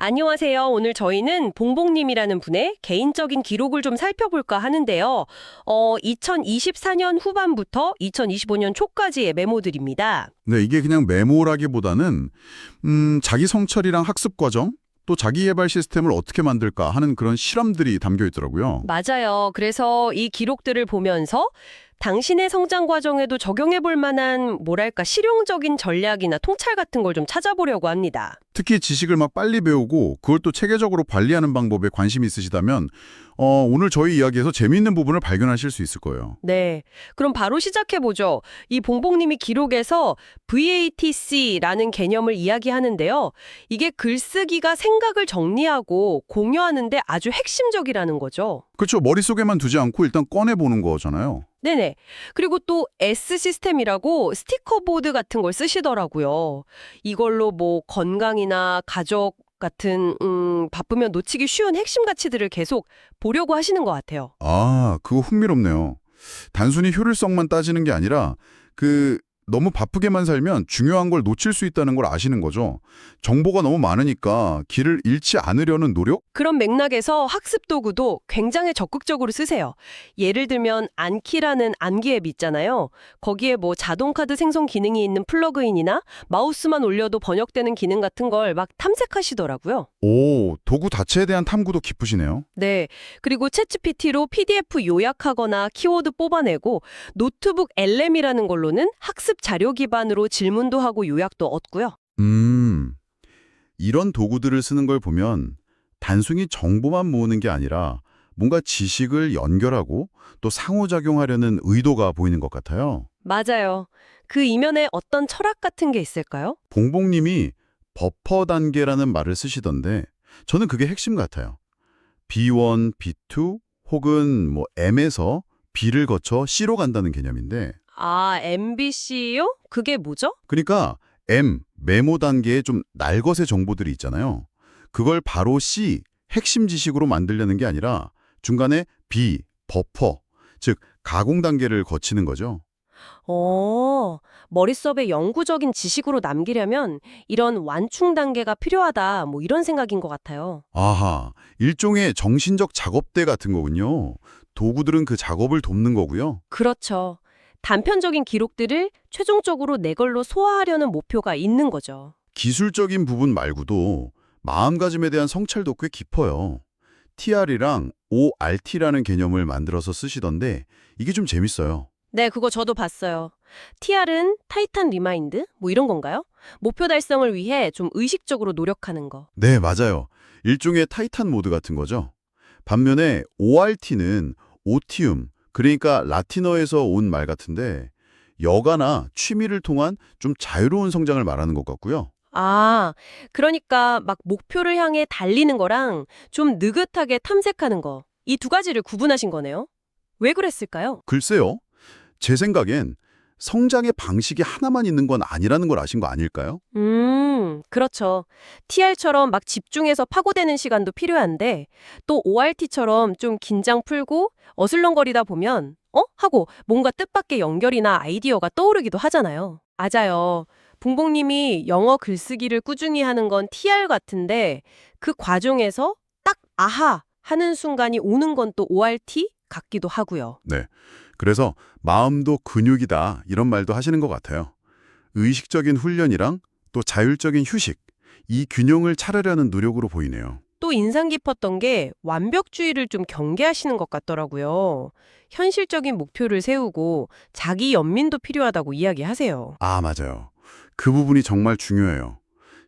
안녕하세요. 오늘 저희는 봉봉님이라는 분의 개인적인 기록을 좀 살펴볼까 하는데요. 2024년 후반부터 2025년 초까지의 메모들입니다. 네, 이게 그냥 메모라기보다는 자기 성찰이랑 학습 과정, 또 자기 개발 시스템을 어떻게 만들까 하는 그런 실험들이 담겨 있더라고요. 맞아요. 그래서 이 기록들을 보면서 당신의 성장 과정에도 적용해 볼 만한 뭐랄까 실용적인 전략이나 통찰 같은 걸 좀 찾아보려고 합니다. 특히 지식을 막 빨리 배우고 그걸 또 체계적으로 관리하는 방법에 관심이 있으시다면 오늘 저희 이야기에서 재미있는 부분을 발견하실 수 있을 거예요. 네. 그럼 바로 시작해보죠. 이 봉봉님이 기록에서 VATC라는 개념을 이야기하는데요. 이게 글쓰기가 생각을 정리하고 공유하는데 아주 핵심적이라는 거죠. 그렇죠. 머릿속에만 두지 않고 일단 꺼내보는 거잖아요. 네네. 그리고 또 S 시스템이라고 스티커보드 같은 걸 쓰시더라고요. 이걸로 뭐 건강이나 가족 같은 바쁘면 놓치기 쉬운 핵심 가치들을 계속 보려고 하시는 것 같아요. 아, 그거 흥미롭네요. 단순히 효율성만 따지는 게 아니라 너무 바쁘게만 살면 중요한 걸 놓칠 수 있다는 걸 아시는 거죠. 정보가 너무 많으니까 길을 잃지 않으려는 노력? 그런 맥락에서 학습 도구도 굉장히 적극적으로 쓰세요. 예를 들면 안키라는 암기 앱 있잖아요. 거기에 뭐 자동카드 생성 기능이 있는 플러그인이나 마우스만 올려도 번역되는 기능 같은 걸 막 탐색하시더라고요. 오, 도구 자체에 대한 탐구도 깊으시네요. 네. 그리고 챗GPT로 PDF 요약하거나 키워드 뽑아내고 노트북 LM이라는 걸로는 학습 자료 기반으로 질문도 하고 요약도 얻고요. 음, 이런 도구들을 쓰는 걸 보면 단순히 정보만 모으는 게 아니라 뭔가 지식을 연결하고 또 상호작용하려는 의도가 보이는 것 같아요. 맞아요. 그 이면에 어떤 철학 같은 게 있을까요? 봉봉님이 버퍼 단계라는 말을 쓰시던데 저는 그게 핵심 같아요. B1, B2 혹은 뭐 M에서 B를 거쳐 C로 간다는 개념인데 아, MBC요? 그게 뭐죠? 그러니까 M, 메모 단계에 좀 날것의 정보들이 있잖아요. 그걸 바로 C, 핵심 지식으로 만들려는 게 아니라 중간에 B, 버퍼, 즉 가공 단계를 거치는 거죠. 머릿속에 영구적인 지식으로 남기려면 이런 완충 단계가 필요하다, 뭐 이런 생각인 것 같아요. 아하, 일종의 정신적 작업대 같은 거군요. 도구들은 그 작업을 돕는 거고요. 그렇죠. 단편적인 기록들을 최종적으로 내 걸로 소화하려는 목표가 있는 거죠. 기술적인 부분 말고도 마음가짐에 대한 성찰도 꽤 깊어요. TR이랑 ORT라는 개념을 만들어서 쓰시던데 이게 좀 재밌어요. 네, 그거 저도 봤어요. TR은 타이탄 리마인드? 뭐 이런 건가요? 목표 달성을 위해 좀 의식적으로 노력하는 거. 네, 맞아요. 일종의 타이탄 모드 같은 거죠. 반면에 ORT는 오티움, 그러니까 라틴어에서 온 말 같은데 여가나 취미를 통한 좀 자유로운 성장을 말하는 것 같고요. 아, 그러니까 막 목표를 향해 달리는 거랑 좀 느긋하게 탐색하는 거. 이 두 가지를 구분하신 거네요. 왜 그랬을까요? 글쎄요. 제 생각엔 성장의 방식이 하나만 있는 건 아니라는 걸 아신 거 아닐까요? 그렇죠. TR처럼 막 집중해서 파고드는 시간도 필요한데 또 ORT처럼 좀 긴장 풀고 어슬렁거리다 보면 하고 뭔가 뜻밖의 연결이나 아이디어가 떠오르기도 하잖아요. 맞아요. 봉봉님이 영어 글쓰기를 꾸준히 하는 건 TR 같은데 그 과정에서 딱 아하 하는 순간이 오는 건 또 ORT 같기도 하고요. 네. 그래서 마음도 근육이다 이런 말도 하시는 것 같아요. 의식적인 훈련이랑 또 자율적인 휴식, 이 균형을 차르려는 노력으로 보이네요. 또 인상 깊었던 게 완벽주의를 좀 경계하시는 것 같더라고요. 현실적인 목표를 세우고 자기 연민도 필요하다고 이야기하세요. 아, 맞아요. 그 부분이 정말 중요해요.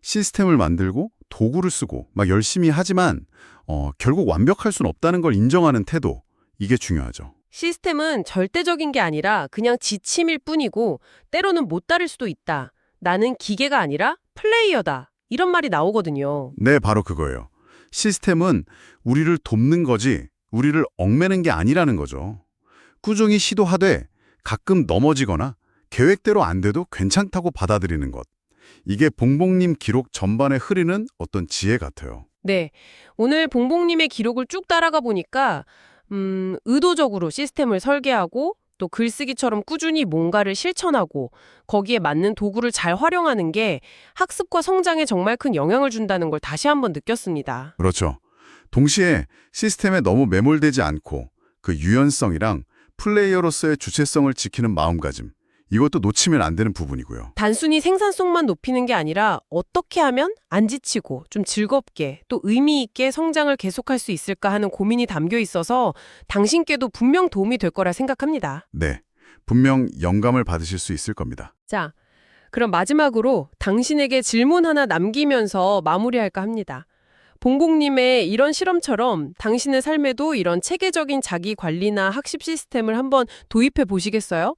시스템을 만들고 도구를 쓰고 막 열심히 하지만 결국 완벽할 수는 없다는 걸 인정하는 태도, 이게 중요하죠. 시스템은 절대적인 게 아니라 그냥 지침일 뿐이고 때로는 못 따를 수도 있다. 나는 기계가 아니라 플레이어다. 이런 말이 나오거든요. 네, 바로 그거예요. 시스템은 우리를 돕는 거지 우리를 얽매는 게 아니라는 거죠. 꾸준히 시도하되 가끔 넘어지거나 계획대로 안 돼도 괜찮다고 받아들이는 것. 이게 봉봉님 기록 전반에 흐르는 어떤 지혜 같아요. 네. 오늘 봉봉님의 기록을 쭉 따라가 보니까 의도적으로 시스템을 설계하고 또 글쓰기처럼 꾸준히 뭔가를 실천하고 거기에 맞는 도구를 잘 활용하는 게 학습과 성장에 정말 큰 영향을 준다는 걸 다시 한번 느꼈습니다. 그렇죠. 동시에 시스템에 너무 매몰되지 않고 그 유연성이랑 플레이어로서의 주체성을 지키는 마음가짐, 이것도 놓치면 안 되는 부분이고요. 단순히 생산성만 높이는 게 아니라 어떻게 하면 안 지치고 좀 즐겁게 또 의미 있게 성장을 계속할 수 있을까 하는 고민이 담겨 있어서 당신께도 분명 도움이 될 거라 생각합니다. 네, 분명 영감을 받으실 수 있을 겁니다. 자, 그럼 마지막으로 당신에게 질문 하나 남기면서 마무리할까 합니다. 봉봉님의 이런 실험처럼 당신의 삶에도 이런 체계적인 자기 관리나 학습 시스템을 한번 도입해 보시겠어요?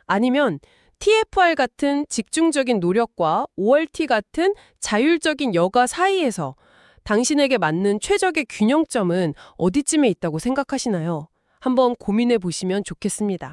아니면 TFR 같은 집중적인 노력과 ORT 같은 자율적인 여가 사이에서 당신에게 맞는 최적의 균형점은 어디쯤에 있다고 생각하시나요? 한번 고민해 보시면 좋겠습니다.